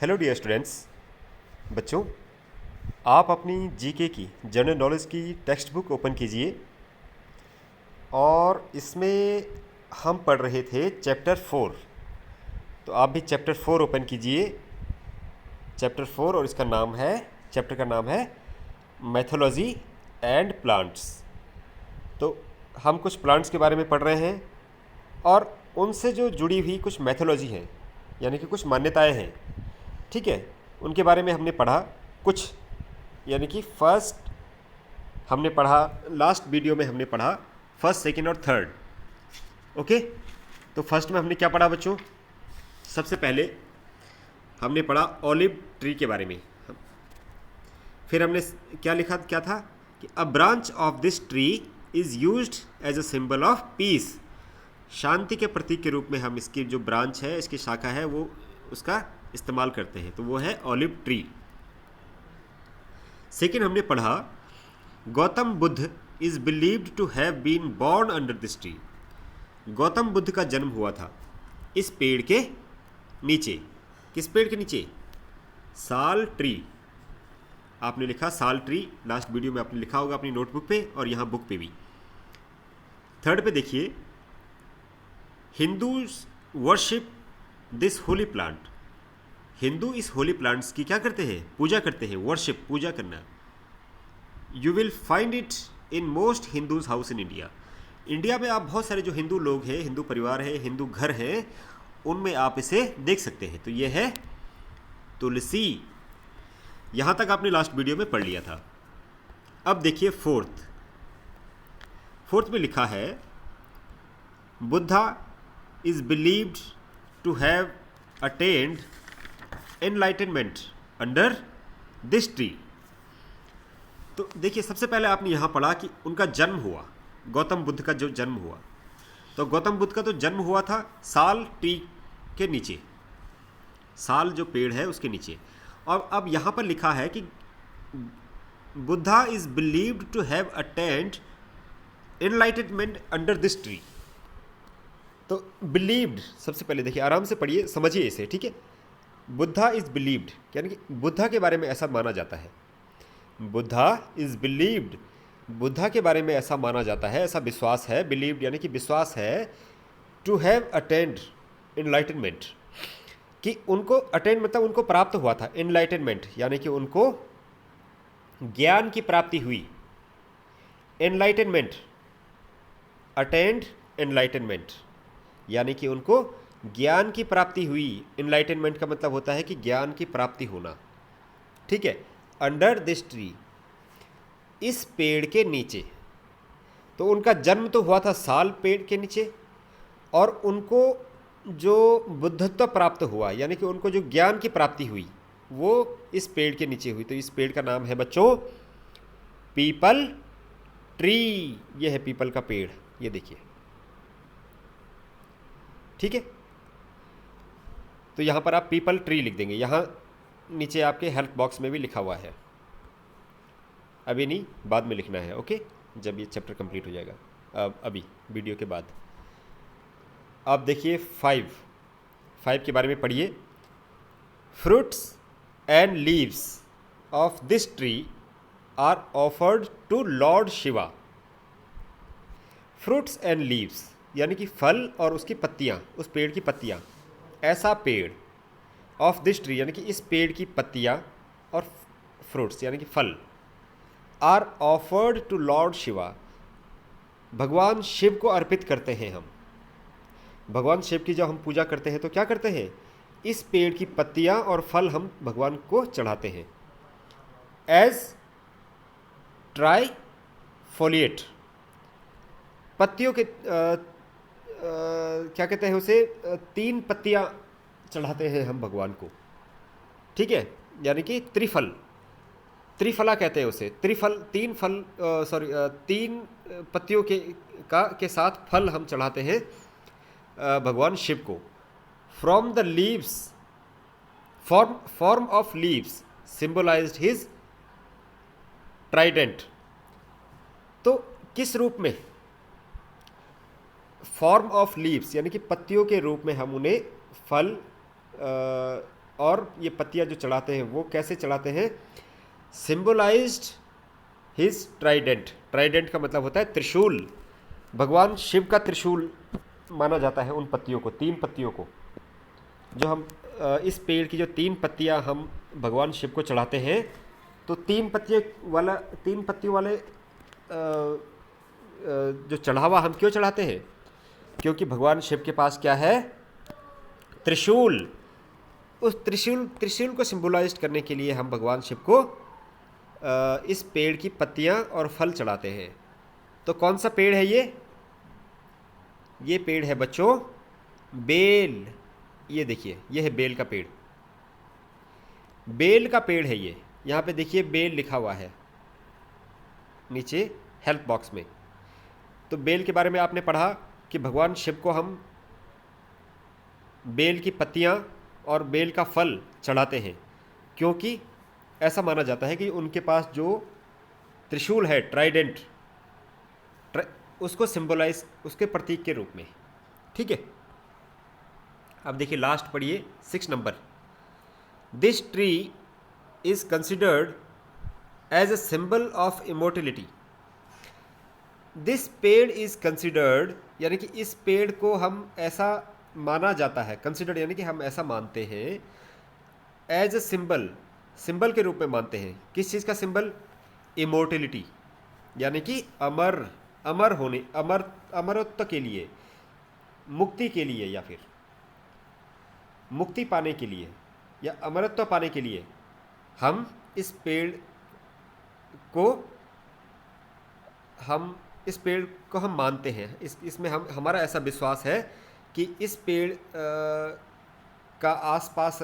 Hello dear students. बच्चों, आप अपनी जीके की जनरल नॉलेज की टेक्स्ट बुक ओपन कीजिए और इसमें हम पढ़ रहे थे चैप्टर 4। तो आप भी चैप्टर 4 ओपन कीजिए। चैप्टर 4 और इसका नाम है, चैप्टर का नाम है मैथोलॉजी एंड प्लांट्स। तो हम कुछ प्लांट्स के बारे में पढ़ रहे हैं और उनसे जो जुड़ी हुई कुछ मैथोलॉजी है, यानी कि कुछ मान्यताएं हैं, ठीक है, उनके बारे में हमने पढ़ा कुछ। यानी कि फर्स्ट हमने पढ़ा, लास्ट वीडियो में हमने पढ़ा फर्स्ट, सेकंड और थर्ड। ओके, तो फर्स्ट में हमने क्या पढ़ा बच्चों? सबसे पहले हमने पढ़ा ऑलिव ट्री के बारे में। फिर हमने क्या लिखा, क्या था कि a branch of this tree is used as a symbol of peace. शांति के प्रतीक के रूप में हम इसकी जो ब्रांच है, इसकी शाखा है, वो उसका इस्तेमाल करते हैं, तो वो है ऑलिव ट्री। सेकेंड हमने पढ़ा Gautam Buddha is believed to have been born under this tree. Gautam Buddha का जन्म हुआ था इस पेड़ के नीचे। किस पेड़ के नीचे? साल ट्री। आपने लिखा साल ट्री, लास्ट वीडियो में आपने लिखा होगा अपनी नोटबुक पे और यहाँ बुक पे भी। थर्ड पे देखिए, Hindus worship this Holi plant. Hindu इस होली प्लांट्स की क्या करते हैं? पूजा करते हैं। वर्शिप, पूजा करना। You will find it in most Hindus house in India. India में आप बहुत सारे जो हिंदू लोग हैं, हिंदू परिवार है, हिंदू घर हैं, उनमें आप इसे देख सकते हैं। तो ये है तुलसी। यहाँ तक आपने लास्ट वीडियो में पढ़ लिया था। अब देखिए फोर्थ। फोर्थ में लिखा है Buddha is believed to have attained enlightenment under this tree. तो देखिए, सबसे पहले आपने यहाँ पढ़ा कि उनका जन्म हुआ, गौतम बुद्ध का जो जन्म हुआ। तो गौतम बुद्ध का तो जन्म हुआ था साल ट्री के नीचे, साल जो पेड़ है उसके नीचे। और अब यहाँ पर लिखा है कि Buddha is believed to have attained enlightenment under this tree. तो बिलीव्ड, सबसे पहले देखिए, आराम से पढ़िए, समझिए इसे, ठीक है। बुद्धा इज बिलीव्ड यानी कि बुद्धा के बारे में ऐसा माना जाता है। बुद्धा इज बिलीव्ड, बुद्धा के बारे में ऐसा माना जाता है, ऐसा विश्वास है। बिलीव्ड यानी कि विश्वास है। टू हैव अटेंड एनलाइटनमेंट, कि उनको अटेंड मतलब उनको प्राप्त हुआ था। एनलाइटनमेंट यानी कि उनको ज्ञान की प्राप्ति हुई। एनलाइटनमेंट, अटेंड एनलाइटनमेंट यानी कि उनको ज्ञान की प्राप्ति हुई। एनलाइटनमेंट का मतलब होता है कि ज्ञान की प्राप्ति होना, ठीक है। अंडर दिस ट्री, इस पेड़ के नीचे। तो उनका जन्म तो हुआ था साल पेड़ के नीचे, और उनको जो बुद्धत्व प्राप्त हुआ यानी कि उनको जो ज्ञान की प्राप्ति हुई वो इस पेड़ के नीचे हुई। तो इस पेड़ का नाम है बच्चों पीपल ट्री। ये है पीपल का पेड़, ये देखिए, ठीक है। तो यहाँ पर आप पीपल ट्री लिख देंगे। यहाँ नीचे आपके हेल्प बॉक्स में भी लिखा हुआ है, अभी नहीं, बाद में लिखना है, ओके, जब ये चैप्टर कंप्लीट हो जाएगा, अभी वीडियो के बाद। अब देखिए फाइव के बारे में पढ़िए। Fruits and leaves of this tree are offered to Lord Shiva. Fruits and leaves यानी कि फल और उसकी पत्तियाँ, उस पेड़ की पत्तियाँ। ऐसा पेड़, ऑफ दिस ट्री यानी कि इस पेड़ की पत्तियाँ, और फ्रूट्स यानी कि फल, are offered to Lord Shiva, भगवान शिव को अर्पित करते हैं हम। भगवान शिव की जब हम पूजा करते हैं तो क्या करते हैं? इस पेड़ की पत्तियाँ और फल हम भगवान को चढ़ाते हैं। एज ट्राई फोलिएट, पत्तियों के क्या कहते हैं उसे, 3 पत्तियाँ चढ़ाते हैं हम भगवान को, ठीक है। यानी कि त्रिफल, त्रिफला कहते हैं उसे। त्रिफल, 3 फल, 3 पत्तियों के साथ फल हम चढ़ाते हैं भगवान शिव को। From the leaves, form of leaves symbolized his trident. तो किस रूप में? फॉर्म ऑफ लीव्स यानी कि पत्तियों के रूप में हम उन्हें फल और ये पत्तियां जो चढ़ाते हैं वो कैसे चढ़ाते हैं? Symbolised his Trident. ट्राइडेंट का मतलब होता है त्रिशूल। भगवान शिव का त्रिशूल माना जाता है उन पत्तियों को, 3 पत्तियों को, जो हम इस पेड़ की जो 3 पत्तियां हम भगवान शिव को चढ़ाते हैं। तो 3 पत्तियों वाले जो चढ़ावा हम क्यों चढ़ाते हैं? क्योंकि भगवान शिव के पास क्या है? त्रिशूल। उस त्रिशूल को सिंबलाइज करने के लिए हम भगवान शिव को इस पेड़ की पत्तियां और फल चढ़ाते हैं। तो कौन सा पेड़ है ये? ये पेड़ है बच्चों बेल। ये देखिए, ये है बेल का पेड़। बेल का पेड़ है ये। यहाँ पे देखिए बेल लिखा हुआ है नीचे हेल्प बॉक्स में। तो बेल के बारे में आपने पढ़ा कि भगवान शिव को हम बेल की पत्तियाँ और बेल का फल चढ़ाते हैं, क्योंकि ऐसा माना जाता है कि उनके पास जो त्रिशूल है, ट्राइडेंट, उसको सिंबलाइज, उसके प्रतीक के रूप में। ठीक है, अब देखिए लास्ट पढ़िए 6 नंबर। This tree is considered as a symbol of immortality. This पेड़ इज कंसिडर्ड, यानी कि इस पेड़ को हम ऐसा माना जाता है, कंसिडर्ड यानी कि हम ऐसा मानते हैं, एज अ सिंबल, सिंबल के रूप में मानते हैं। किस चीज़ का सिंबल? इमोर्टिलिटी, यानी कि अमर होने, अमरत्व के लिए, मुक्ति के लिए, या फिर मुक्ति पाने के लिए या अमरत्व पाने के लिए हम इस पेड़ को हम मानते हैं। इसमें हमारा ऐसा विश्वास है कि इस पेड़ का आसपास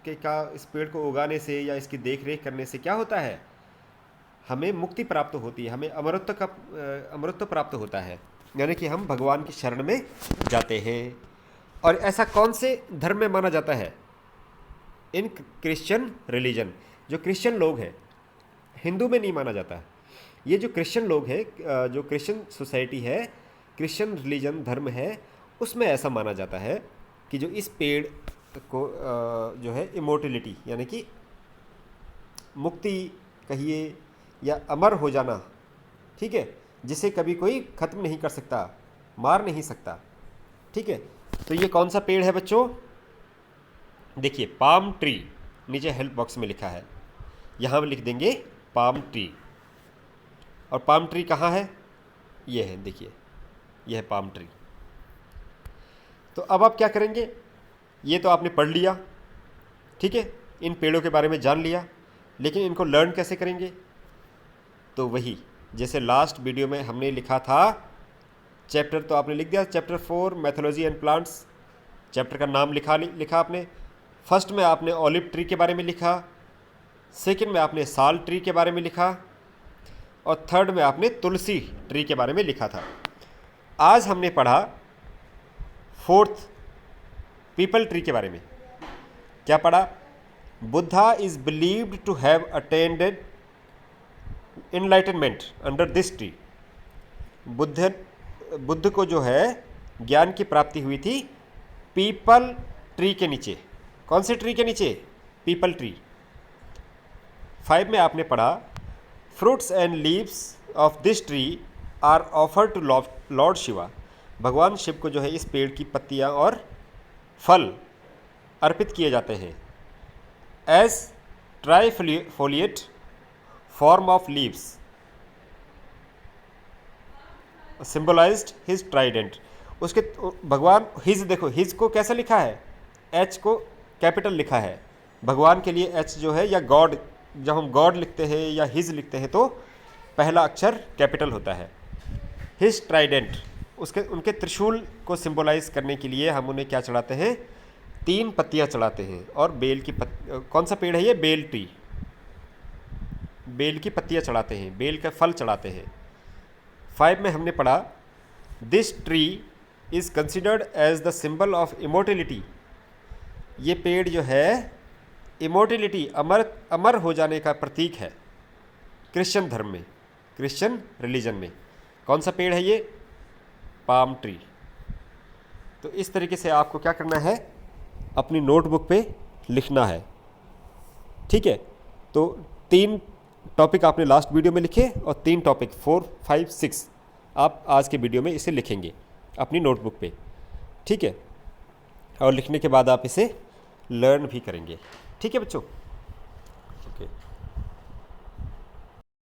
इस पेड़ को उगाने से या इसकी देखरेख करने से क्या होता है? हमें मुक्ति प्राप्त होती है, हमें अमरत्व प्राप्त होता है, यानी कि हम भगवान की शरण में जाते हैं। और ऐसा कौन से धर्म में माना जाता है? इन क्रिश्चियन रिलीजन। जो क्रिश्चियन लोग हैं, हिंदू में नहीं माना जाता है। ये जो क्रिश्चियन लोग हैं, जो क्रिश्चियन सोसाइटी है, क्रिश्चियन रिलीजन धर्म है, उसमें ऐसा माना जाता है कि जो इस पेड़ को जो है इमोर्टिलिटी, यानी कि मुक्ति कहिए या अमर हो जाना, ठीक है, जिसे कभी कोई ख़त्म नहीं कर सकता, मार नहीं सकता। ठीक है, तो ये कौन सा पेड़ है बच्चों? देखिए पाम ट्री, नीचे हेल्प बॉक्स में लिखा है, यहाँ पे लिख देंगे पाम ट्री। और पाम ट्री कहाँ है? ये है, देखिए ये है पाम ट्री। तो अब आप क्या करेंगे? ये तो आपने पढ़ लिया, ठीक है, इन पेड़ों के बारे में जान लिया, लेकिन इनको लर्न कैसे करेंगे? तो वही जैसे लास्ट वीडियो में हमने लिखा था, चैप्टर तो आपने लिख दिया, chapter 4 mythology and plants. Chapter का नाम लिखा आपने। फर्स्ट में आपने ऑलिव ट्री के बारे में लिखा, सेकंड में आपने साल ट्री के बारे में लिखा, और थर्ड में आपने तुलसी ट्री के बारे में लिखा था। आज हमने पढ़ा 4th पीपल ट्री के बारे में। क्या पढ़ा? Buddha is believed to have attended enlightenment under this tree. Buddha को जो है ज्ञान की प्राप्ति हुई थी पीपल ट्री के नीचे। कौन से ट्री के नीचे? People tree. 5 में आपने पढ़ा fruits and leaves of this tree are offered to Lord Shiva. भगवान शिव को जो है इस पेड़ की पत्तियां और फल अर्पित किए जाते हैं as trifoliate form of leaves symbolized his trident. उसके भगवान हिज, देखो हिज को कैसे लिखा है? एच को कैपिटल लिखा है। भगवान के लिए एच जो है, या गॉड, जब हम गॉड लिखते हैं या हिज लिखते हैं तो पहला अक्षर कैपिटल होता है। हिज ट्राइडेंट, उनके त्रिशूल को सिंबलाइज करने के लिए हम उन्हें क्या चढ़ाते हैं? 3 पत्तियां चढ़ाते हैं। और बेल की कौन सा पेड़ है ये? Bell tree. बेल की पत्तियां चढ़ाते हैं, बेल का फल चढ़ाते हैं। 5 में हमने पढ़ा this tree is considered as the symbol of immortality. ये पेड़ जो है इमोर्टिलिटी, अमर हो जाने का प्रतीक है क्रिश्चियन धर्म में, क्रिश्चियन रिलीजन में। कौन सा पेड़ है ये? Palm tree. तो इस तरीके से आपको क्या करना है? अपनी नोटबुक पे लिखना है। ठीक है, तो 3 टॉपिक आपने लास्ट वीडियो में लिखे और 3 टॉपिक 4, 5, 6 आप आज के वीडियो में इसे लिखेंगे अपनी नोटबुक पे। ठीक है, और लिखने के बाद आप इसे लर्न भी करेंगे। ठीक है बच्चों।